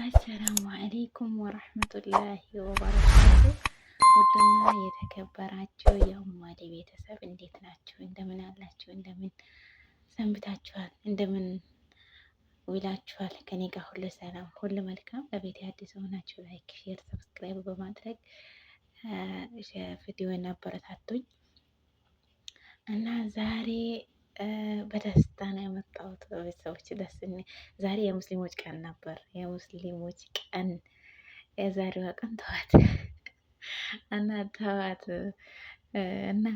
አሰላሙ አለይኩም ወረህመቱላሂ ወበረካቱ። ውድና የተከበራችሁ የኡማዴ ቤተሰብ እንዴት ናችሁ? እንደምን አላችሁ? እንደምን ሰንብታችኋል? እንደምን ውላችኋል? ከኔ ጋር ሁሉ ሰላም፣ ሁሉ መልካም። ለቤት አዲስ ሆናችሁ ላይክ፣ ሼር፣ ሰብስክራይብ በማድረግ ቪዲዮን አበረታቱኝ እና ዛሬ በደስታ ነው የመጣሁት። ቤተሰቦች ዛሬ የሙስሊሞች ቀን ነበር። የሙስሊሞች ቀን የዛሬዋ ቀን ተዋት እና ተዋት እና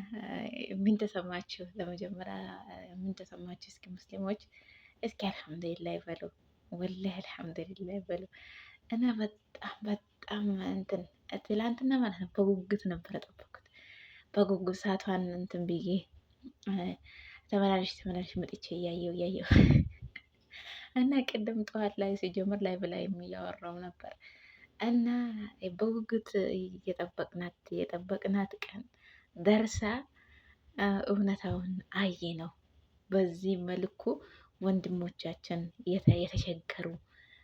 ምን ተሰማችሁ? ለመጀመሪያ ምን ተሰማችሁ? እስኪ ሙስሊሞች እስኪ አልሐምዱሊላህ ይበሉ። ወላሂ አልሐምዱሊላህ ይበሉ። እና በጣም እንትን ትላንትና ማለት ነው በጉጉት ነበር የጠበኩት። በጉጉት ሰዓቷን እንትን ብዬ ተመላልሽ መጥቼ እያየው እና ቅድም ጠዋት ላይ ሲጀምር ላይ በላይ እያወራው ነበር እና በጉጉት የጠበቅናት ቀን ደርሳ እውነታውን አየ ነው። በዚህ መልኩ ወንድሞቻችን የተቸገሩ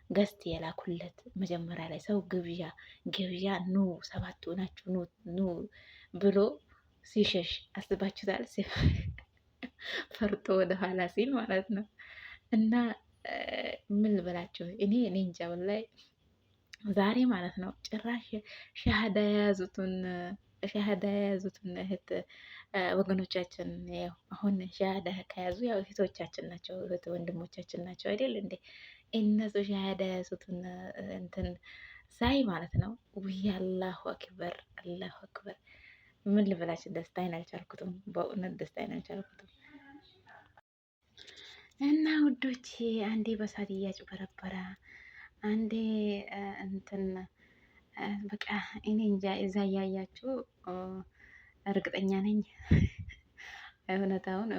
ገስት የላኩለት መጀመሪያ ላይ ሰው ግብዣ ኑ 7 ሆናችሁ ኑ ብሎ ሲሸሽ አስባችሁታል? ፈርቶ ወደ ኋላ ሲል ማለት ነው። እና ምን ልበላቸው እኔ እንጃ ላይ ዛሬ ማለት ነው ጭራሽ ሻሃዳ የያዙትን እህት ወገኖቻችን ያው አሁን ሻሃዳ ከያዙ ያው እህቶቻችን ናቸው፣ እህት ወንድሞቻችን ናቸው አይደል እንዴ? እነሱ ሻሃዳ የያዙትን እንትን ሳይ ማለት ነው ውይ አላሁ አክበር፣ አላሁ አክበር። ምን ልበላችሁ ደስታዬን አልቻልኩትም፣ በእውነት ደስታዬን አልቻልኩትም። እና ውዶች አንዴ በሳት እያጭበረበረ አንዴ እንትን በቃ እኔ እንጃ። እዛ እያያችሁ እርግጠኛ ነኝ እውነታውን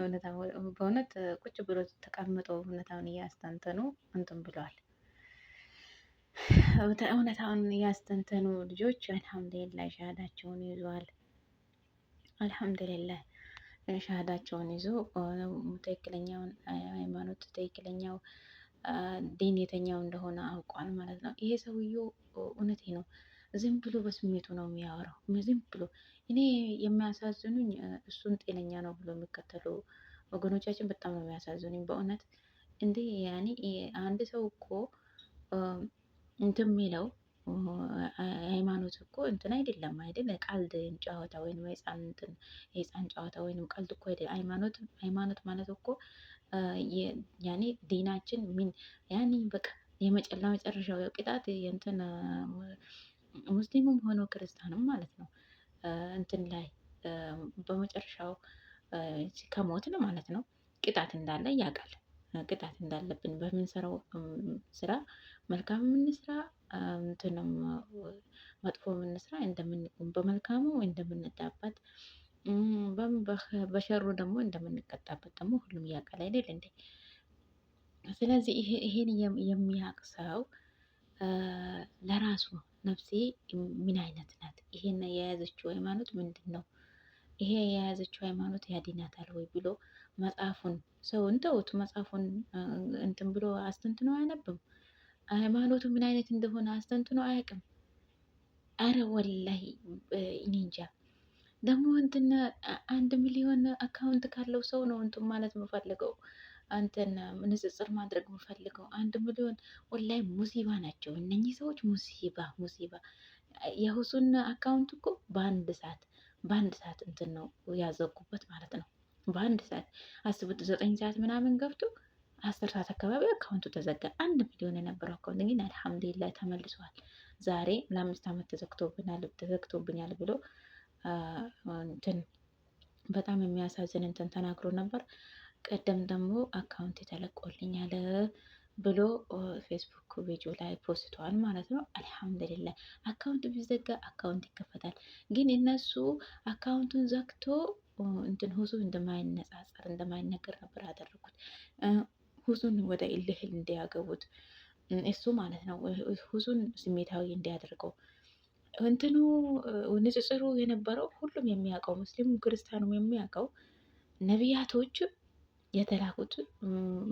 በእውነት ቁጭ ብሎ ተቀምጠው እውነታውን እያስተንተኑ እንትን ብለዋል። እውነታውን እያስተንተኑ ልጆች አልሐምዱሊላህ ሻሃዳቸውን ይዘዋል። አልሐምዱሊላህ ሻሃዳቸውን ይዞ ትክክለኛውን ሃይማኖት ትክክለኛው ዲን የተኛው እንደሆነ አውቋል ማለት ነው። ይሄ ሰውዬው እውነቴ ነው፣ ዝም ብሎ በስሜቱ ነው የሚያወራው። ዝም ብሎ እኔ የሚያሳዝኑኝ እሱን ጤነኛ ነው ብሎ የሚከተሉ ወገኖቻችን በጣም ነው የሚያሳዝኑኝ በእውነት። እንዴ ያኔ አንድ ሰው እኮ እንትን የሚለው ሃይማኖት እኮ እንትን አይደለም አይደል? ቀልድ ጨዋታ ወይም የህፃን ጨዋታ ወይም ቀልድ እኮ አይደለም። ሃይማኖት ማለት እኮ ያኔ ዲናችን ምን ያኔ በቃ መጨረሻው ቅጣት እንትን ሙስሊሙም ሆኖ ክርስቲያንም ማለት ነው እንትን ላይ በመጨረሻው ከሞትን ማለት ነው ቅጣት እንዳለ ያውቃል። ቅጣት እንዳለብን በምንሰራው ስራ መልካም የምንስራ እንትንም መጥፎ የምንስራ በመልካሙ እንደምንዳባት በሸሩ ደግሞ እንደምንቀጣበት ደግሞ ሁሉም ያውቃል አይደል እንዴ? ስለዚህ ይሄን የሚያውቅ ሰው ለራሱ ነፍሴ ምን አይነት ናት? ይሄን የያዘችው ሃይማኖት ምንድን ነው? ይሄ የያዘችው ሃይማኖት ያድናታል ወይ ብሎ መጽሐፉን ሰውን ተውት፣ መጽሐፉን እንትን ብሎ አስተንትኖ አያነብም። ሃይማኖቱ ምን አይነት እንደሆነ አስተንትኖ አያውቅም። አረ ወላሂ እኔ እንጃ። ደግሞ እንትን 1 ሚሊዮን አካውንት ካለው ሰው ነው እንትን ማለት የምፈልገው አንተን ንጽጽር ማድረግ የምፈልገው 1 ሚሊዮን። ወላሂ ሙሲባ ናቸው እነኚህ ሰዎች፣ ሙሲባ። የሁሱን አካውንት እኮ በአንድ ሰዓት እንትን ነው ያዘጉበት ማለት ነው። በአንድ ሰዓት አስቡት፣ 9 ሰዓት ምናምን ገብቶ 10 ሰዓት አካባቢ አካውንቱ ተዘጋ። 1 ሚሊዮን የነበረው አካውንት ግን አልሐምዱሊላህ ተመልሷል። ዛሬ ለ5 ዓመት ተዘግቶብኛል ብሎ እንትን በጣም የሚያሳዝን እንትን ተናግሮ ነበር። ቀደም ደግሞ አካውንት ተለቆልኛል ብሎ ፌስቡክ ፔጁ ላይ ፖስቷል ማለት ነው። አልሐምዱሊላህ አካውንት ቢዘጋ አካውንት ይከፈታል። ግን እነሱ አካውንቱን ዘግቶ እንትን ሁሱ እንደማይነገር ነበር ያደረጉት። ሁሱን ወደ እልህ እንዲያገቡት እሱ ማለት ነው። ሁሱን ስሜታዊ እንዲያደርገው እንትኑ ንጽጽሩ የነበረው ሁሉም የሚያውቀው ሙስሊሙ ክርስቲያኑም የሚያውቀው ነቢያቶች የተላኩት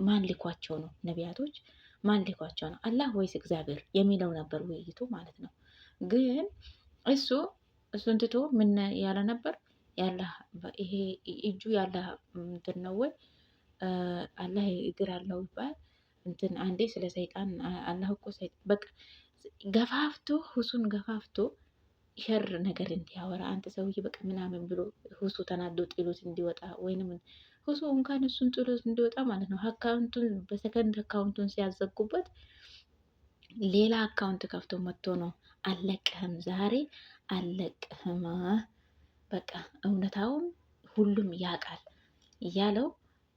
ማን ልኳቸው ነው? ነቢያቶች ማን ልኳቸው ነው አላህ ወይስ እግዚአብሔር የሚለው ነበር ውይይቱ ማለት ነው። ግን እሱን ትቶ ምን ያለ ነበር ያለ ይሄ እጁ ያለ እንትን ነው ወይ አላህ እግር አለው ይባል እንትን አንዴ ስለ ሰይጣን አላህ እኮ ሰይጣን በቃ ገፋፍቶ ሁሱን ገፋፍቶ ሸር ነገር እንዲያወራ አንተ ሰውዬ በቃ ምናምን ብሎ ሁሱ ተናዶ ጥሎት እንዲወጣ ወይንም ሁሱ እንኳን እሱን ጥሎት እንዲወጣ ማለት ነው። አካውንቱን በሰከንድ አካውንቱን ሲያዘጉበት ሌላ አካውንት ከፍቶ መጥቶ ነው አለቅህም፣ ዛሬ አለቅህም፣ በቃ እውነታውን ሁሉም ያውቃል እያለው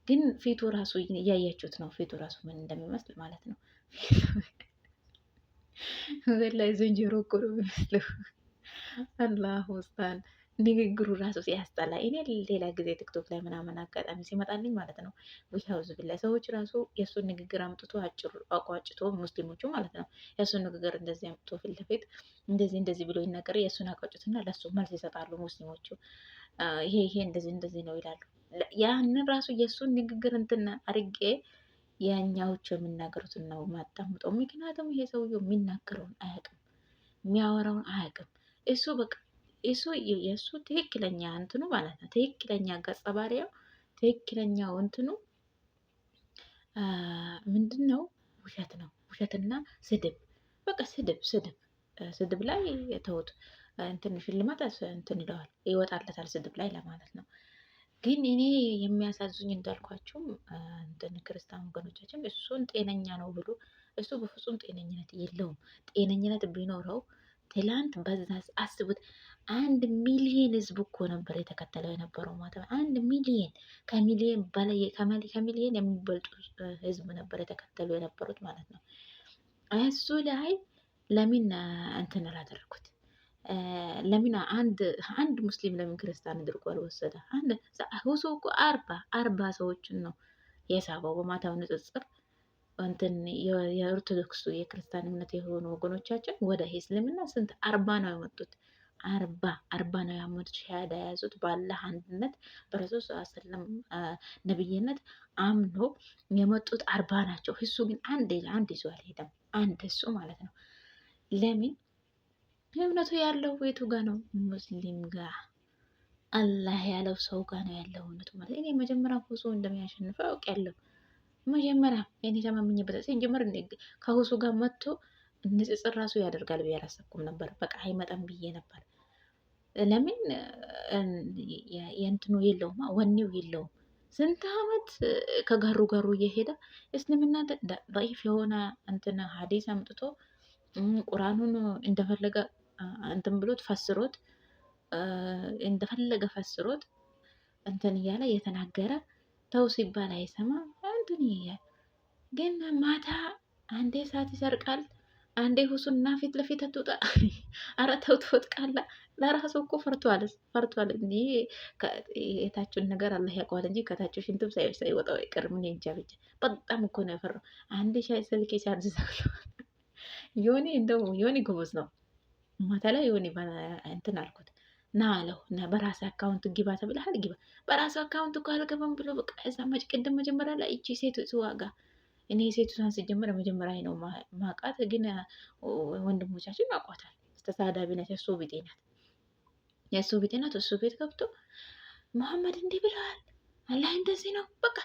ግን ፊቱ ራሱ እያያችሁት ነው። ፊቱ ራሱ ምን እንደሚመስል ማለት ነው። ላይ ዝንጀሮ እኮ ነው የሚመስለው። አላህ ውስጣን ንግግሩ ራሱ ሲያስጠላ። እኔ ሌላ ጊዜ ቲክቶክ ላይ ምናምን አጋጣሚ ሲመጣልኝ ማለት ነው ውሻውዝ ብላ ሰዎች ራሱ የእሱን ንግግር አምጥቶ አቋጭቶ ሙስሊሞቹ ማለት ነው የእሱን ንግግር እንደዚህ አምጥቶ ፊት ለፊት እንደዚህ ብሎ ይናገር የእሱን አቋጭትና ለሱ መልስ ይሰጣሉ ሙስሊሞቹ። ይሄ እንደዚህ ነው ይላሉ። ያንን ራሱ የእሱን ንግግር እንትን አርጌ የኛዎቹ የሚናገሩትን ነው ማዳምጠው። ምክንያቱም ይሄ ሰውዬው የሚናገረውን አያውቅም፣ የሚያወራውን አያውቅም። እሱ በቃ የእሱ ትክክለኛ እንትኑ ማለት ነው ትክክለኛ ገጸ ባህሪያው ትክክለኛው እንትኑ ምንድን ነው? ውሸት ነው። ውሸትና ስድብ፣ በቃ ስድብ ላይ ተውት። እንትን ሽልማት እንትን ይለዋል ይወጣለታል ስድብ ላይ ለማለት ነው። ግን እኔ የሚያሳዝኝ እንዳልኳቸውም እንትን ክርስቲያን ወገኖቻችን እሱን ጤነኛ ነው ብሎ እሱ በፍጹም ጤነኝነት የለውም። ጤነኝነት ቢኖረው ትላንት በዛ አስቡት 1 ሚሊዮን ህዝብ እኮ ነበር የተከተለው የነበረው ማለት ነው። 1 ሚሊዮን ከሚሊዮን በላይ ከሚሊዮን የሚበልጡ ህዝብ ነበር የተከተሉ የነበሩት ማለት ነው። እሱ ላይ ለምን እንትን አላደረኩት? ለምን አንድ ሙስሊም ለምን ክርስቲያን አድርጎ አልወሰደ? ሁሱ እኮ 40 ሰዎችን ነው የሳበው በማታው ንጽጽር እንትን የኦርቶዶክሱ የክርስቲያን እምነት የሆኑ ወገኖቻችን ወደ እስልምና ስንት 40 ነው የመጡት። 40 ነው ያመኑት ሻሃዳ የያዙት በአላህ አንድነት በረሱል ሰለም ነብይነት አምኖ የመጡት 40 ናቸው። እሱ ግን አንድ ይዞ አልሄደም። አንድ እሱ ማለት ነው። ለምን እምነቱ ያለው ቤቱ ጋር ነው? ሙስሊም ጋር አላህ ያለው ሰው ጋር ነው ያለው እውነቱ ማለት። እኔ መጀመሪያ ሁሱ እንደሚያሸንፈው አውቃለሁ። መጀመሪያ እኔ ተማምኜበት ሲጀመር ከሁሱ ጋር መጥቶ ንጽጽር ራሱ ያደርጋል ብዬ አላሰብኩም ነበር። በቃ አይመጣም ብዬ ነበር። ለምን የእንትኑ የለውም፣ ወኔው የለውም። ስንት አመት ከጋሩ ጋሩ እየሄደ እስልምና ضعيف የሆነ እንትን ሀዲስ አምጥቶ ቁርአኑን እንደፈለገ እንትን ብሎት ፈስሮት እንደፈለገ ፈስሮት እንትን እያለ እየተናገረ ተው ሲባል አይሰማ እንትን ይያል። ግን ማታ አንዴ ሰዓት ይሰርቃል፣ አንዴ ሁሱና ፊት ለፊት አትውጣ። ኧረ ተው ትወጥቃላ። ለራሱ እኮ ፈርቷል። እንዲ የታችን ነገር አላህ ያውቀዋል እንጂ ከታች ሽንትም ሳይወጣው አይቀርም። እኔ እንጃ ብቻ በጣም እኮ ነው የፈራው። አንዴ ሻይ ስልኬ ቻርጅ ዮኒ እንደው ዮኒ ጎበዝ ነው። ማታ ላይ ዮኒ እንትን አልኩት ና አለው እና በራስ አካውንት ግባ ተብለሃል፣ ግባ። በራሱ አካውንት እኮ አልገባም ብሎ በቃ እዛ ቅድም መጀመሪያ ላይ እቺ ሴት ዋጋ እኔ ሴቱን ሲጀምር መጀመሪያ ነው ማቃት፣ ግን ወንድሞቻችን ያውቋታል። ተሳዳቢ ናት፣ የእሱ ቢጤ ናት፣ የእሱ ቢጤ ናት። እሱ ቤት ገብቶ መሐመድ እንዲህ ብለዋል፣ አላህ እንደዚህ ነው፣ በቃ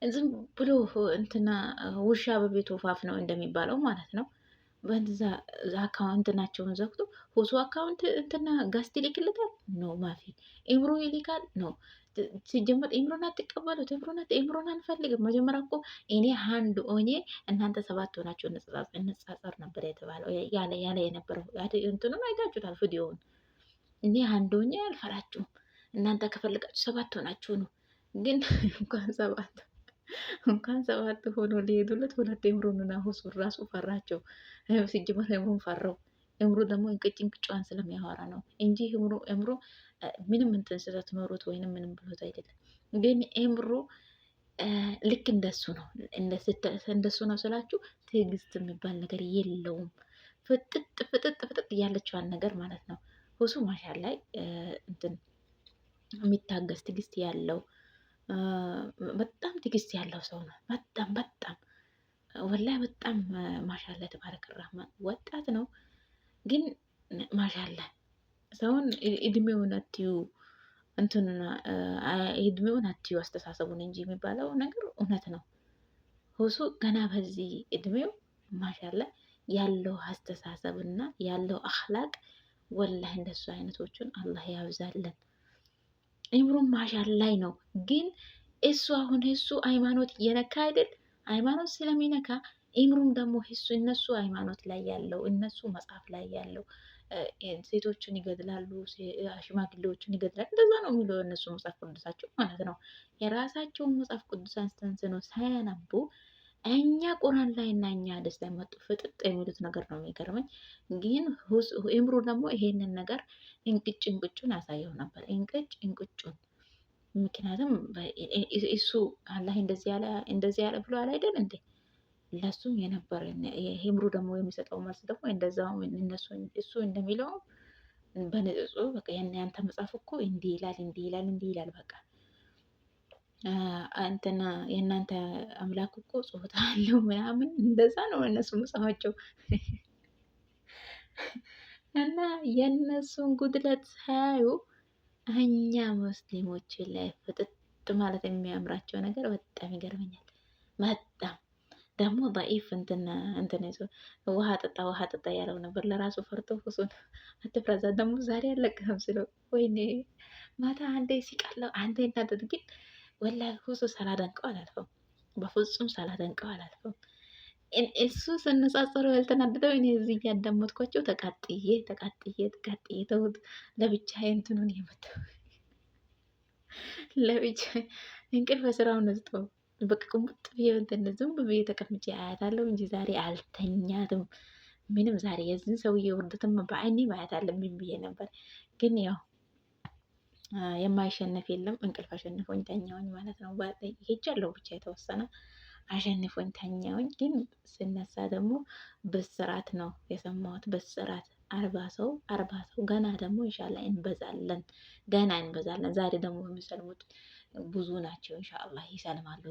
ዝም ብሎ እንትና ውሻ በቤቱ ፋፍ ነው እንደሚባለው ማለት ነው። በዛ አካውንት ናቸውን ዘግቶ ሁሱ አካውንት እንትና ጋስት ይልክልታል ነው ማፊ ኢምሮ ይልካል ነው። ሲጀመር ኢምሮን አትቀበሉት። ኢምሮን አንፈልግም። መጀመሪያ እኮ እኔ አንድ ሆኜ እናንተ 7 ሆናችሁ እንጻጸር ነበር የተባለው ያለ የነበረው እንትኑን አይታችሁታል ቪዲዮውን። እኔ አንድ ሆኜ አልፈራችሁም። እናንተ ከፈልጋችሁ 7 ሆናችሁ ነው። ግን እንኳን ሰባት ሆኖ ሊሄዱለት 2 ኢምሮንና ሁሱ ራሱ ፈራቸው። ሲጀመር ኢምሮን ፈራው። እምሮ ደግሞ እንቅጭዋን ስለሚያወራ ነው እንጂ እምሮ ምንም እንትን ስህተት ኖሮት ወይንም ምንም ብሎት አይደለም። ግን እምሮ ልክ እንደሱ ነው። እንደሱ ነው ስላችሁ ትዕግስት የሚባል ነገር የለውም። ፍጥጥ ያለችዋን ነገር ማለት ነው። ሁሱ ማሻል ላይ እንትን የሚታገስ ትዕግስት ያለው በጣም ትዕግስት ያለው ሰው ነው። በጣም ወላሂ በጣም ማሻላ ተባረከ ረህማን ወጣት ነው ግን ማሻላ ሰውን እድሜውን አትዩ እንትንና እድሜውን አትዩ አስተሳሰቡን እንጂ የሚባለው ነገር እውነት ነው። ሁሱ ገና በዚህ እድሜው ማሻላ ያለው አስተሳሰብና ያለው አኽላቅ ወላሂ እንደሱ አይነቶቹን አላህ ያብዛለን። ኢምሩም ማሻላይ ነው ግን እሱ አሁን እሱ ሃይማኖት እየነካ አይደል? ሃይማኖት ስለሚነካ ኢምሩም ደግሞ እነሱ ሃይማኖት ላይ ያለው እነሱ መጽሐፍ ላይ ያለው ሴቶችን ይገድላሉ፣ ሽማግሌዎችን ይገድላሉ። እንደዛ ነው የሚለው እነሱ መጽሐፍ ቅዱሳቸው ማለት ነው። የራሳቸውን መጽሐፍ ቅዱስ አንስተው ሳያነቡ እኛ ቁራን ላይ እና እኛ ሐዲስ ላይ መጡ ፍጥጥ የሚሉት ነገር ነው የሚገርመኝ። ግን ኢምሩ ደግሞ ይሄንን ነገር እንቅጭ እንቅጩን ያሳየው ነበር፣ እንቅጭ እንቅጩን። ምክንያቱም እሱ አላህ እንደዚህ ያለ ብሎ አለ አይደል እንዴ? ለሱም የነበረ ሂምሩ ደግሞ የሚሰጠው መልስ ደግሞ እንደዛው እሱ እንደሚለው በንጽጹ በቃ ያንተ መጽሐፍ እኮ እንዲህ ይላል እንዲህ ይላል እንዲህ ይላል በቃ እንትና የእናንተ አምላክ እኮ ጾታ አለው ምናምን እንደዛ ነው እነሱ መጽሐፋቸው። እና የእነሱን ጉድለት ሳያዩ እኛ ሙስሊሞች ላይ ፍጥጥ ማለት የሚያምራቸው ነገር በጣም ይገርመኛል። በጣም ደግሞ በኢፍ እንትን ይዞ ውሃ ጠጣ ያለው ነበር ለራሱ ፈርቶ እሱን አትፍራዛ ደግሞ ዛሬ አለቅህም ስለው ወይኔ ማታ አንዴ ሲቀለው አንዴ እናደድ ግን ወላሂ ሁሱ ሳላደንቀው አላልፈው፣ በፍጹም ሳላደንቀው አላልፈው። እሱ ስነጻጸረው ያልተናደደው እኔ እዚህ እያዳመጥኳቸው ተቃጥዬ ተውት ለብቻዬ እንትኑን የመተው ለብቻ እንቅልፍ ስራውን ነስጠው በቃ ቁምጥ ብዬ እንትን ዝም ብዬ ተቀምጬ አያታለሁ እንጂ ዛሬ አልተኛትም። ምንም ዛሬ የዚህን ሰውዬ ውርደትም በአይኔ ማየት አለብኝ ብዬ ነበር። ግን ያው የማይሸነፍ የለም። እንቅልፍ አሸንፎኝ ተኛውኝ ማለት ነው። ሄጃለሁ ብቻ የተወሰነ አሸንፎኝ ተኛውኝ። ግን ስነሳ ደግሞ ብስራት ነው የሰማሁት። ብስራት 40 ሰው ገና ደግሞ ኢንሻአላህ እንበዛለን። ዛሬ ደግሞ የሚሰልሙት ብዙ ናቸው። ኢንሻአላህ ይሰልማሉ።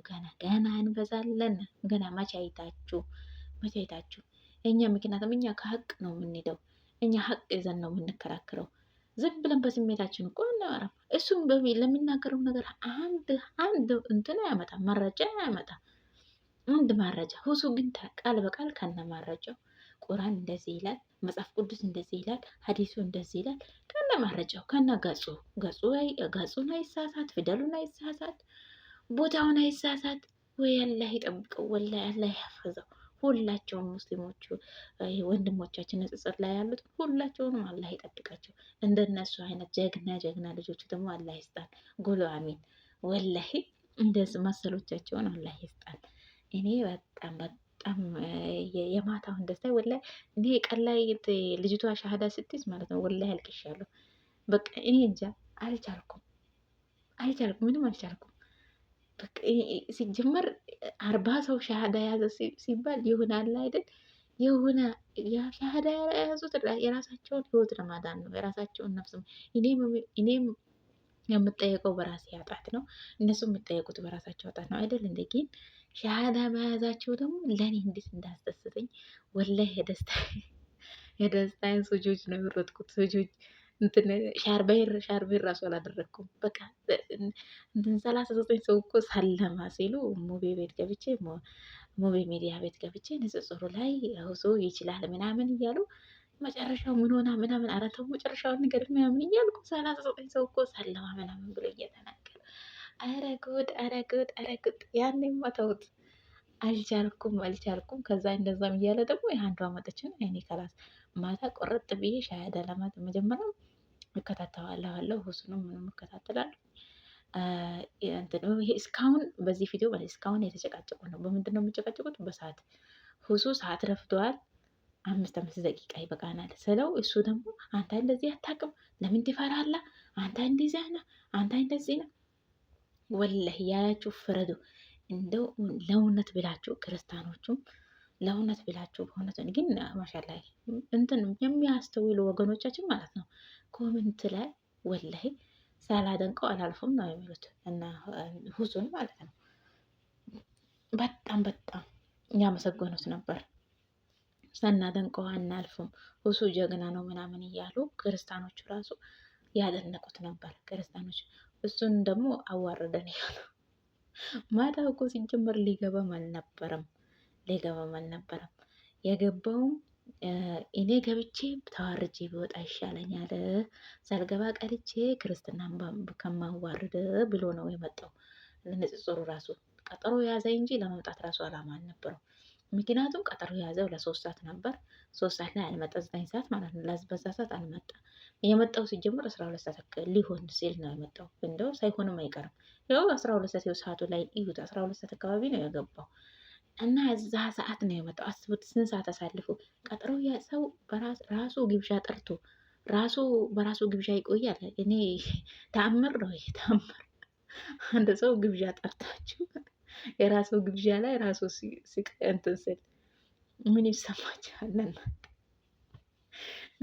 ገና እንበዛለን። ገና መቼ አይታችሁ እኛ ምክንያቱም እኛ ከሀቅ ነው የምንሄደው። እኛ ሀቅ ይዘን ነው የምንከራከረው። ዝም ብለን በስሜታችን እኮ እናወራም። እሱም ለሚናገረው ነገር አንድ እንትን አያመጣም፣ መረጃ አያመጣም። አንድ መረጃ ሁሱ ግን ቃል በቃል ከነ መረጃው ቁርአን እንደዚህ ይላል፣ መጽሐፍ ቅዱስ እንደዚህ ይላል፣ ሀዲሱ እንደዚህ ይላል ከነ መረጃው ከነ ገጹን አይሳሳት፣ ፊደሉን አይሳሳት፣ ቦታውን አይሳሳት። ወይ አላህ ይጠብቀው፣ ወላሂ አላህ ያፈዘው። ሁላቸውም ሙስሊሞቹ ወንድሞቻችን ንጽጽር ላይ ያሉት ሁላቸውንም አላህ ይጠብቃቸው። እንደነሱ አይነት ጀግና ልጆች ደግሞ አላህ ይስጣል። ጎሎ አሚን። ወላሂ እንደዚህ መሰሎቻቸውን አላህ ይስጣል። እኔ በጣም የማታውን ደስታ ወላሂ እኔ ቀን ላይ ልጅቷ ሻሃዳ ስትይዝ ማለት ነው ወላሂ አልቅሻለሁ። በቃ እኔ እንጃ አልቻልኩም፣ ምንም አልቻልኩም። ሲጀመር 40 ሰው ሻሃዳ የያዘ ሲባል ይሆናል አይደል? የሆነ ሻሃዳ የያዙት የራሳቸውን ህይወት ለማዳን ነው፣ የራሳቸውን ነፍስ። እኔም የምጠየቀው በራሴ ኃጢአት ነው፣ እነሱ የምጠየቁት በራሳቸው ኃጢአት ነው አይደል? እንደ ግን ሻሃዳ መያዛቸው ደግሞ ለእኔ እንዴት እንዳስደስተኝ ወላሂ የደስታዬን ሱጆች ነው የምሮጥኩት። ሱጆች ሻርቤር ራሱ አላደረግኩም። በቃ 39 ሰው እኮ ሰለማ ሲሉ ሙቤ ሚዲያ ቤት ገብቼ ንጽጽሩ ላይ ሰው ይችላል ምናምን እያሉ መጨረሻው ምን ሆና ምናምን አረተው መጨረሻውን ነገር ምናምን እያልኩ 39 ሰው እኮ ሰለማ ምናምን ብሎ እየተናገረ አረ ጉድ ያኔማ ተውት። አልቻልኩም። ከዛ እንደዛም እያለ ደግሞ የአንዷ መጠችን እኔ ከላስ ማታ ቆረጥ ብዬ ሻሃዳ ለማት መጀመሪያ እከታተላለሁ። ሁሱንም ምንም እከታተላለሁ። ይሄ እስካሁን በዚህ ቪዲዮ እስካሁን የተጨቃጨቁ ነው። በምንድን ነው የሚጨቃጨቁት? በሰዓት ሁሱ ሰዓት ረፍተዋል። 5 ደቂቃ ይበቃናል ስለው እሱ ደግሞ አንተ እንደዚህ አታውቅም፣ ለምን ትፈራለህ? አንተ እንደዚህ ነህ፣ አንተ እንደዚህ ነህ። ወላሂ ያያችሁ ፍረዱ። እንደው ለእውነት ብላችሁ ክርስቲያኖቹም ለእውነት ብላችሁ በእውነት ግን ማሻላ እንትን የሚያስተውሉ ወገኖቻችን ማለት ነው ኮመንት ላይ ወላሂ ሳላደንቀው አላልፍም ነው የሚሉት እና ሁሱን ማለት ነው። በጣም ያመሰገኑት ነበር። ሳናደንቀው አናልፍም፣ እሱ ጀግና ነው ምናምን እያሉ ክርስቲያኖቹ ራሱ ያደነቁት ነበር። ክርስቲያኖች እሱን ደግሞ አዋረደን እያሉ ማታ እኮ ሲጀመር ሊገባም አልነበረም። የገባውም እኔ ገብቼ ተዋርጄ ቢወጣ ይሻለኛል ሳልገባ ቀርቼ ክርስትናን ከማዋርድ ብሎ ነው የመጣው። ንጽጽሩ ራሱ ቀጠሮ የያዘ እንጂ ለመምጣት ራሱ አላማ አልነበረው። ምክንያቱም ቀጠሮ የያዘው ለ3 ሰዓት ነበር። 3 ሰዓት ላይ አልመጣ፣ 9 ሰዓት ማለት ነው። በዛ ሰዓት አልመጣ። የመጣው ሲጀምር 12 ሰዓት ሊሆን ሲል ነው የመጣው። እንደው ሳይሆንም አይቀርም። ያው 12 ሰዓት ሰዓቱ ላይ እዩት፣ 12 ሰዓት አካባቢ ነው የገባው እና እዛ ሰዓት ነው የመጣው። አስቡት ስንት ሰዓት አሳልፎ። ቀጠሮ ሰው ራሱ ግብዣ ጠርቶ ራሱ በራሱ ግብዣ ይቆያል። እኔ ተአምር ነው ይሄ ተአምር። አንድ ሰው ግብዣ ጠርታችሁ የራሱ ግብዣ ላይ ራሱ እንትን ስል ምን ይሰማችኋል?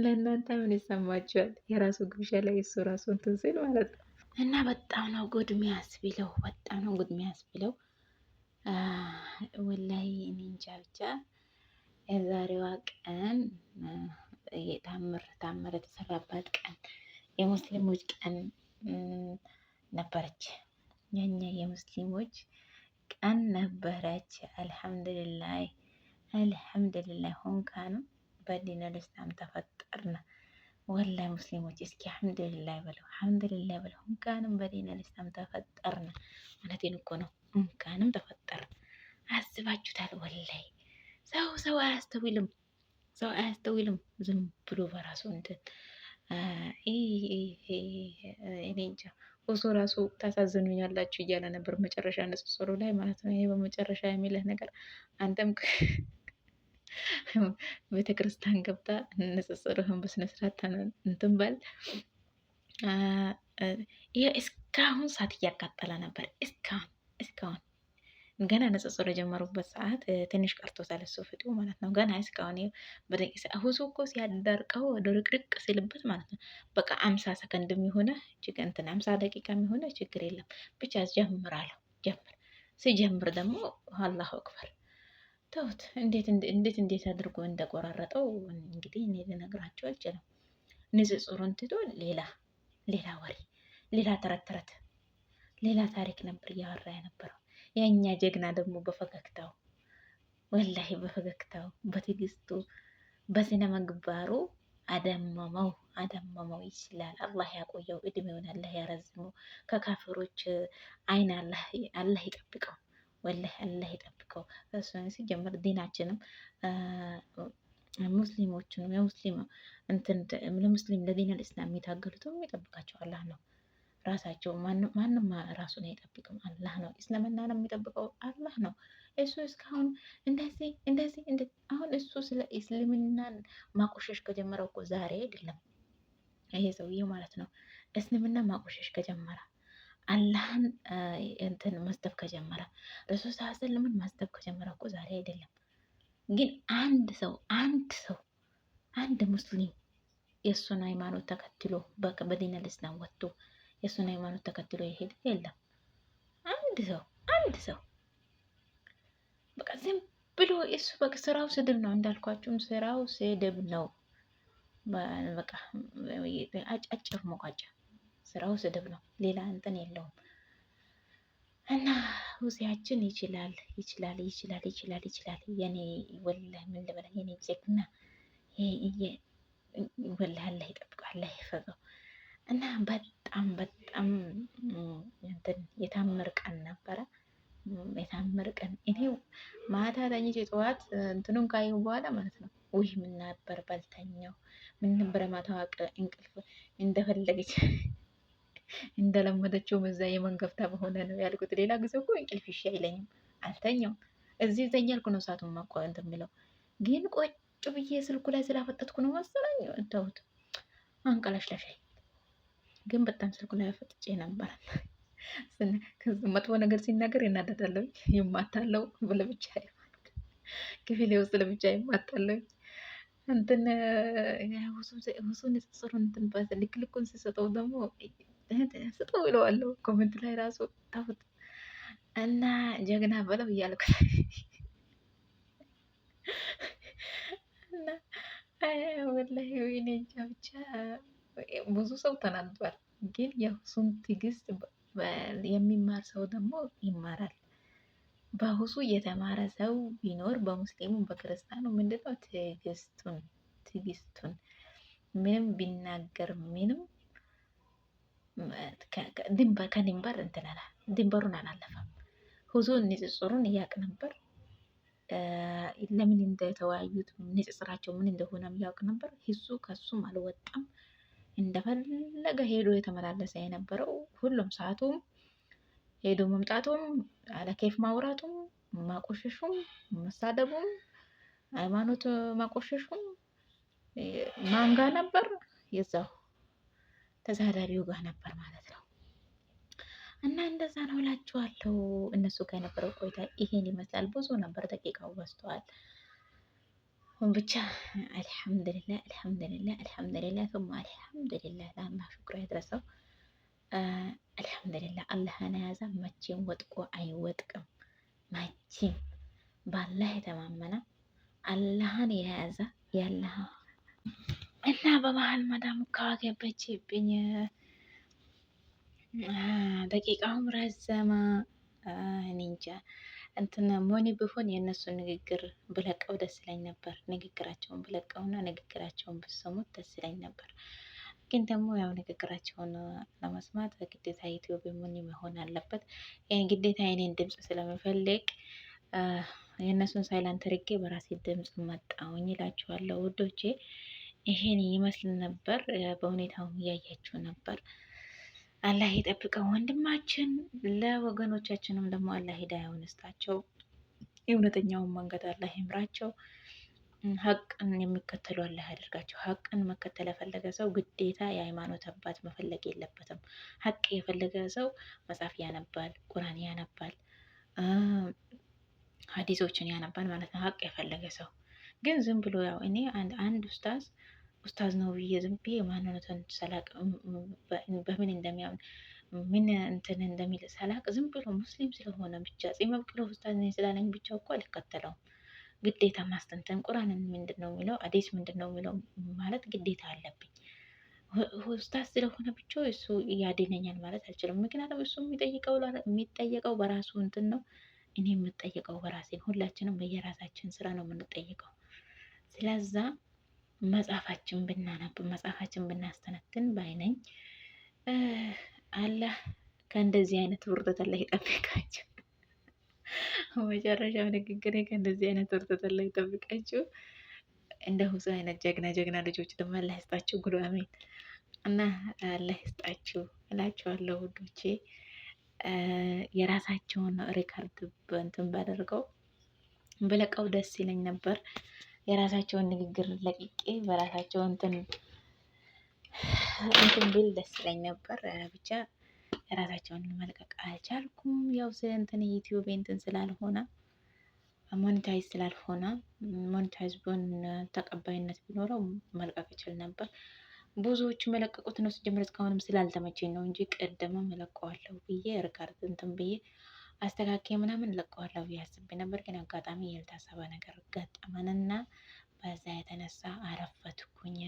ለእናንተ ምን ይሰማችኋል? የራሱ ግብዣ ላይ እሱ ራሱ እንትን ስል ማለት ነው። እና በጣም ነው ጉድ የሚያስብለው፣ በጣም ነው ጉድ የሚያስብለው። ወላይ እኔ እንጃ ብቻ የዛሬዋ ቀን ታምር የተሰራባት ቀን የሙስሊሞች ቀን ነበረች። የኛ የሙስሊሞች ቀን ነበረች። አልሐምዱሊላህ አልሐምዱሊላህ ሆንካንም በዲን ልእስላም ተፈጠርና ወላሂ ሙስሊሞች እስኪ አልሐምዱሊላህ በለው፣ አልሐምዱሊላህ በለው። ሆንካንም በዲን ልእስላም ተፈጠርና ማለቴን እኮ ነው። ሆንካንም ተፈጠርን። አስባችሁታል? ወላሂ ሰው አያስተውልም፣ ሰው አያስተውልም። ዝም ብሎ በራሱ እንትን እኔ እንጃ። እሱ ራሱ ታሳዝኑኛላችሁ እያለ ነበር መጨረሻ ንጽጽሩ ላይ ማለት ነው። ይሄ በመጨረሻ የሚልህ ነገር አንተም ቤተክርስቲያን ገብታ ንጽጽርህን በስነስርዓት እንትን በል። ይሄ እስካሁን ሰዓት እያቃጠለ ነበር። እስካሁን ገና ንጽጽር የጀመሩበት ሰዓት ትንሽ ቀርቶታል። እሱ ፍጡ ማለት ነው። ገና እስካሁን በደቂቃ ሁሱ እኮ ሲያዳርቀው ድርቅርቅ ሲልበት ማለት ነው። በቃ 50 ሰከንድ የሚሆነ እንትን 50 ደቂቃ የሚሆነ ችግር የለም ብቻ ጀምራለሁ። ሲጀምር ደግሞ አላሁ አክበር ተውት። እንዴት አድርጎ እንደቆራረጠው እንግዲህ እኔ ልነግራቸው አልችልም። ንጽጽሩን ትቶ ሌላ ወሬ፣ ሌላ ተረት፣ ሌላ ታሪክ ነበር እያወራ የነበረው። የእኛ ጀግና ደግሞ በፈገግታው ወላሂ በፈገግታው በትዕግስቱ በስነ ምግባሩ አደመመው ይችላል። አላህ ያቆየው፣ እድሜውን አላህ ያረዝመው፣ ከካፍሮች አይን አላህ ይጠብቀው። ወላሂ አላህ ይጠብቀው። እሱን ሲጀምር ዲናችንም ሙስሊሞችንም ለሙስሊም ለዲን አልእስላም የሚታገሉትም የሚጠብቃቸው አላህ ነው። ራሳቸው ማንም ራሱን አይጠብቅም፣ አላህ ነው። እስልምና ነው የሚጠብቀው አላህ ነው። እሱ እስካሁን እንደዚህ አሁን እሱ ስለ እስልምናን ማቆሸሽ ከጀመረው እኮ ዛሬ አይደለም ይሄ ሰውዬ ማለት ነው። እስልምና ማቆሸሽ ከጀመረ አላህን እንትን መስደብ ከጀመረ ረሱል ሰለምን መስደብ ከጀመረ እኮ ዛሬ አይደለም። ግን አንድ ሙስሊም የእሱን ሃይማኖት ተከትሎ በዲን አልእስላም ወጥቶ የእሱን ሃይማኖት ተከትሎ ይሄድ የለም። አንድ ሰው በቃ ዝም ብሎ እሱ በቃ ስራው ስድብ ነው። እንዳልኳችሁም ስራው ስድብ ነው። በቃ አጭር ሞቃጫ ስራው ስድብ ነው። ሌላ እንትን የለውም። እና ሁሴያችን ይችላል። የኔ ወላሂ ምን ልበላ፣ የኔ ጀግና ወላሂ አላህ ይጠብቀው፣ አላህ ይፈቀው። እና በጣም እንትን የታምር ቀን ነበረ። የታምር ቀን እኔ ማታ ተኝቼ ጠዋት እንትኑን ካየሁ በኋላ ማለት ነው ውይ ምን ነበር ባልተኛው፣ ምን ነበር ማታዋቅ እንቅልፍ እንደፈለገች እንደለመደችው በዛ የመንገፍታ በሆነ ነው ያልኩት። ሌላ ጊዜ እኮ እንቅልፍ ይሻ አይለኝም፣ አልተኛም። እዚህ ዘኛልኩ ነው ሰዓቱን ማቋረጥ የሚለው ግን ቆጭ ብዬ ስልኩ ላይ ስላፈጠጥኩ ነው መሰለኝ ተውት። አንቀላሽላሻይ ግን በጣም ስልኩ ላይ አፈጥጬ ነበር። መጥፎ ነገር ሲናገር ይናደዳለሁ፣ ይማታለው ለብቻ ክፍሌ ውስጥ ለብቻ ይማታለሁ። እንትን ሁሱ ንጽጽሩን እንትን ልክልኩን ሲሰጠው ደግሞ ስጠው ይለዋለሁ። ኮሜንት ላይ ራሱ ታፉት እና ጀግና በለው እያልኩ እና ወላሂ ወይኔ እንጃ ብቻ ብዙ ሰው ተናዷል። ግን ያው እሱን ትዕግስት የሚማር ሰው ደግሞ ይማራል። በአሁሱ የተማረ ሰው ቢኖር በሙስሊሙም በክርስቲያኑ ምንድነው ትዕግስቱን ምንም ቢናገር ምንም ከድንበር እንትላላ ድንበሩን አላለፈም። ሁዙን ንጽጽሩን እያቅ ነበር። ለምን እንደተወያዩት ንጽጽራቸው ምን እንደሆነ ያውቅ ነበር። ሂሱ ከሱም አልወጣም። እንደፈለገ ሄዶ የተመላለሰ የነበረው ሁሉም ሰዓቱም ሄዶ መምጣቱም አለኬፍ ማውራቱም ማቆሸሹም መሳደቡም ሃይማኖት ማቆሸሹም ማን ጋር ነበር? የዛው ተሳዳቢው ጋር ነበር ማለት ነው። እና እንደዛ ነው እላችኋለሁ። እነሱ ጋር የነበረው ቆይታ ይሄን ይመስላል። ብዙ ነበር፣ ደቂቃው በዝተዋል። ብቻ አልሐምዱሊላህ አልሐምዱሊላህ አልሐምዱሊላህ ثم አልሐምዱሊላህ ለአላህ ሽክሩ ይድረሰው። አልሐምዱሊላህ አላህን የያዘ መቼም ወጥቆ አይወጥቅም። መቼም በአላህ የተማመነ አላህን የያዘ ያለህ እና በመሀል መዳም ካገበችብኝ ደቂቃውም ረዘመ። እኔ እንጃ እንትን ሞኒ ብሆን የእነሱን ንግግር ብለቀው ደስ ይለኝ ነበር። ንግግራቸውን ብለቀውና ንግግራቸውን ብሰሙት ደስ ይለኝ ነበር። ግን ደግሞ ያው ንግግራቸውን ለመስማት ግዴታ ዩቲዩብ ሞኒ መሆን አለበት። ይህን ግዴታ የኔን ድምፅ ስለምፈልግ የእነሱን ሳይላንት ርጌ በራሴ ድምፅ መጣውኝ ይላችኋለሁ ውዶቼ። ይሄን ይመስል ነበር። በሁኔታውም እያያችሁ ነበር። አላህ ይጠብቀው ወንድማችን። ለወገኖቻችንም ደግሞ አላህ ሂዳያውን ይስጣቸው። የእውነተኛውን መንገድ አላህ ይምራቸው። ሀቅን የሚከተሉ አላህ ያደርጋቸው። ሀቅን መከተል የፈለገ ሰው ግዴታ የሃይማኖት አባት መፈለግ የለበትም። ሀቅ የፈለገ ሰው መጽሐፍ ያነባል፣ ቁርአን ያነባል፣ ሀዲሶችን ያነባል ማለት ነው። ሀቅ የፈለገ ሰው ግን ዝም ብሎ ያው እኔ አንድ ኡስታዝ ነው ብዬ ዝም ብዬ ማንነቱን ሰላቅ በምን እንደሚያምን ምን እንትን እንደሚል ሰላቅ ዝም ብሎ ሙስሊም ስለሆነ ብቻ ጺም አብቅሎ ኡስታዝ ነኝ ስላለኝ ብቻ እኮ አልከተለውም። ግዴታ ማስተንተን ቁርአንን ምንድን ነው የሚለው አዲስ ምንድን ነው የሚለው ማለት ግዴታ አለብኝ። ኡስታዝ ስለሆነ ብቻ እሱ ያድነኛል ማለት አልችልም። ምክንያቱም እሱ የሚጠየቀው በራሱ እንትን ነው፣ እኔ የምጠየቀው በራሴን። ሁላችንም በየራሳችን ስራ ነው የምንጠየቀው። ስለዛ መጽሐፋችን ብናነብ መጽሐፋችን ብናስተነትን ባይነኝ። አላህ ከእንደዚህ አይነት ውርደት አላህ ይጠብቃችሁ። መጨረሻው ንግግሬ ከእንደዚህ አይነት ውርደት አላህ ይጠብቃችሁ። እንደ ሁሱ አይነት ጀግና ልጆች ደግሞ አላህ ይስጣችሁ። ጉዱ አሜን። እና አላህ ይስጣችሁ እላችኋለሁ ውዶቼ። የራሳቸውን ሪካርድ በእንትን ባደርገው በለቀው ደስ ይለኝ ነበር። የራሳቸውን ንግግር ለቅቄ በራሳቸው እንትን ቢል ደስ ይለኝ ነበር። ብቻ የራሳቸውን መልቀቅ አልቻልኩም። ያው ስለ እንትን ዩቲዩብ እንትን ስላልሆነ ሞኔታይዝ ስላልሆነ ሞኔታይዝ ቢሆን ተቀባይነት ቢኖረው መልቀቅ ይችል ነበር። ብዙዎቹ መለቀቁት ነው ሲጀምር እስካሁንም ስላልተመቸኝ ነው እንጂ ቀደመ መለቀዋለሁ ብዬ ሪካርድ እንትን ብዬ አስተካክዬ ምናምን ለቀዋለሁ ብዬ አስቤ ነበር። ግን አጋጣሚ ያልታሰበ ነገር ገጠመንና በዛ የተነሳ አረፈትኩኝ።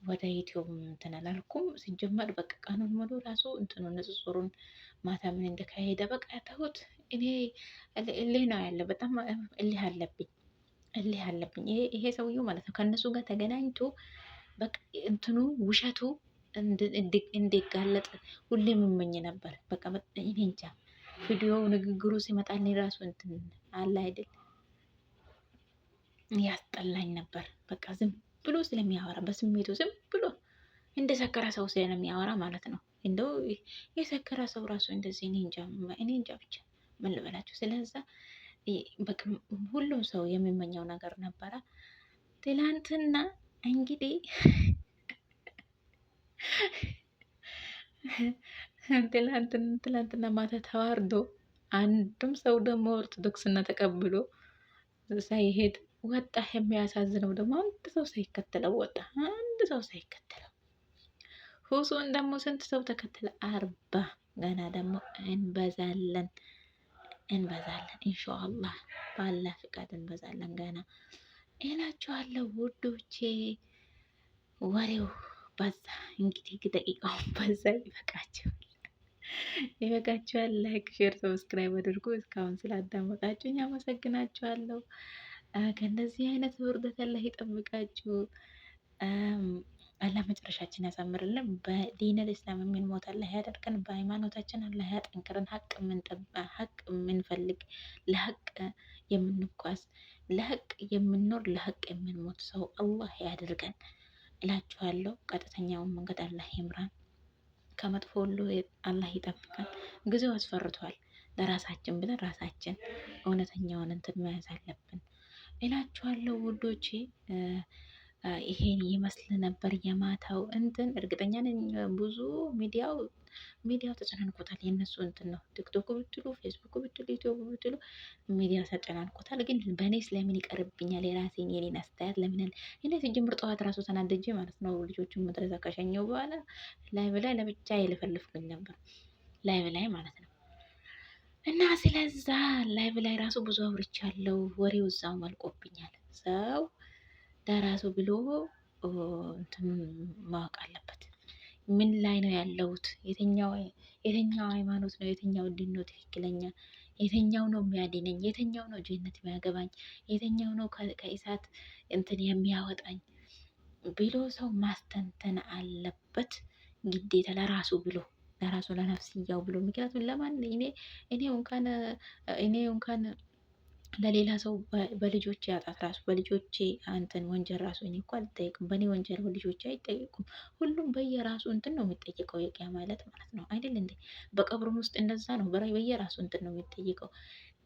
ወደ ዩቲዩብ እንትን አላልኩም። ሲጀመር በቃ ቀኑን ሙሉ ራሱ እንትኑ ንጽጽሩን ማታ ምን እንደካሄደ በቃ ተውት። እኔ እልህ ነው ያለ፣ በጣም እልህ አለብኝ። ይሄ ሰውዬው ማለት ነው ከእነሱ ጋር ተገናኝቶ በቃ እንትኑ ውሸቱ እንዲጋለጥ ሁሌም እመኝ ነበር። በቃ እኔ እንጃ ቪዲዮ ንግግሩ ሲመጣልኝ ራሱ እንትን አለ አይደል ያስጠላኝ ነበር። በቃ ዝም ብሎ ስለሚያወራ በስሜቱ ዝም ብሎ እንደ ሰከረ ሰው ስለሚያወራ ማለት ነው። እንደው የሰከረ ሰው ራሱ እንደዚህ እኔ እንጃ ብቻ ምን ልበላችሁ። ስለዛ በቃ ሁሉም ሰው የሚመኘው ነገር ነበረ። ትላንትና እንግዲህ ትላንትና ማታ ተዋርዶ አንድም ሰው ደግሞ ኦርቶዶክስና ተቀብሎ ሳይሄድ ወጣ። የሚያሳዝነው ደግሞ አንድ ሰው ሳይከተለው ወጣ። አንድ ሰው ሳይከተለው ሁሱን ደግሞ ስንት ሰው ተከተለ? 40። ገና ደግሞ እንበዛለን እንበዛለን ኢንሻአላህ፣ በአላህ ፍቃድ እንበዛለን ገና እላችኋለሁ ውዶቼ። ወሬው በዛ እንግዲህ ደቂቃውን በዛ። ይበቃችኋል። ላይክ፣ ሼር፣ ሰብስክራይብ አድርጉ። እስካሁን ስላዳመጣችሁኝ አመሰግናችኋለሁ። ከእንደዚህ አይነት ውርደት አላህ ይጠብቃችሁ። አላህ መጨረሻችን ያሳምርልን። በዲነል ኢስላም የምንሞት አላህ ያደርገን። በሃይማኖታችን አላህ ያጠንክረን። ሀቅ የምንፈልግ ለሀቅ የምንጓዝ ለሀቅ የምንኖር ለሀቅ የምንሞት ሰው አላህ ያደርገን እላችኋለሁ። ቀጥተኛውን መንገድ አላህ ይምራን። ከመጥፎ ሁሉ አላህ ይጠብቀን። ጊዜው አስፈርቷል። ለራሳችን ብለን ራሳችን እውነተኛውን እንትን መያዝ አለብን እላችኋለሁ ውዶቼ። ይሄን ይመስል ነበር የማታው እንትን። እርግጠኛ ነኝ ብዙ ሚዲያው ተጨናንቆታል። የእነሱ እንትን ነው። ቲክቶክ ብትሉ፣ ፌስቡክ ብትሉ፣ ዩቲዩብ ብትሉ ሚዲያው ተጨናንቆታል። ግን በእኔ ስለምን ይቀርብኛል? የኔን አስተያየት ለምን እኔ ሲጀምር ጠዋት ራሱ ተናድጄ ማለት ነው ልጆቹን መድረሳ ከሸኘው በኋላ ላይቭ ላይ ለብቻ የለፈልፍኩኝ ነበር፣ ላይቭ ላይ ማለት ነው። እና ስለዛ ላይቭ ላይ ራሱ ብዙ አውርቻለሁ። ወሬው እዛው መልቆብኛል። ሰው ለራሱ ብሎ እንትን ማወቅ አለበት። ምን ላይ ነው ያለሁት? የትኛው ሃይማኖት ነው? የትኛው ድን ነው ትክክለኛ? የትኛው ነው የሚያድነኝ? የትኛው ነው ጀነት የሚያገባኝ? የትኛው ነው ከእሳት እንትን የሚያወጣኝ ብሎ ሰው ማስተንተን አለበት ግዴታ፣ ለራሱ ብሎ ለራሱ ለነፍስያው ብሎ። ምክንያቱም ለማን እኔ እንኳን ለሌላ ሰው በልጆቼ ያጣት ራሱ በልጆቼ አንተን ወንጀል ራሱ እኔ እኮ አልጠየቅም። በእኔ ወንጀል ልጆቼ አይጠየቁም። ሁሉም በየራሱ እንትን ነው የሚጠየቀው። የቂያ ማለት ነው አይደል እንዴ? በቀብሩም ውስጥ እንደዛ ነው። በየራሱ እንትን ነው የሚጠየቀው።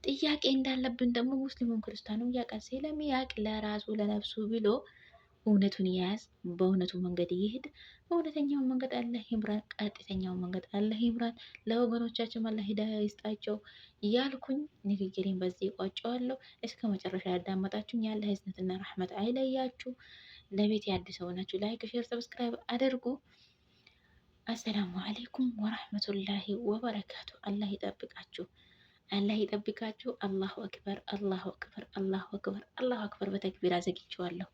ጥያቄ እንዳለብን ደግሞ ሙስሊሙም ክርስቲያኑም ያውቃል። ስለሚያውቅ ለራሱ ለነፍሱ ብሎ እውነቱን ያዝ፣ በእውነቱ መንገድ ይሄድ። በእውነተኛው መንገድ አላህ ይምራን፣ ቀጥተኛው መንገድ አላህ ይምራን። ለወገኖቻችን አላህ ሂዳያ ይስጣቸው እያልኩኝ ንግግሬን በዚህ ቋጨዋለሁ። እስከ መጨረሻ ያዳመጣችሁኝ ያለ ህዝነትና ረሕመት አይለያችሁ። ለቤት አዲስ ሆናችሁ ላይክ፣ ሼር፣ ሰብስክራይብ አድርጉ። አሰላሙ አሌይኩም ወረሕመቱላሂ ወበረካቱ። አላህ ይጠብቃችሁ፣ አላህ ይጠብቃችሁ። አላሁ አክበር፣ አላሁ አክበር፣ አላሁ አክበር፣ አላሁ አክበር። በተክቢር አዘግቼዋለሁ።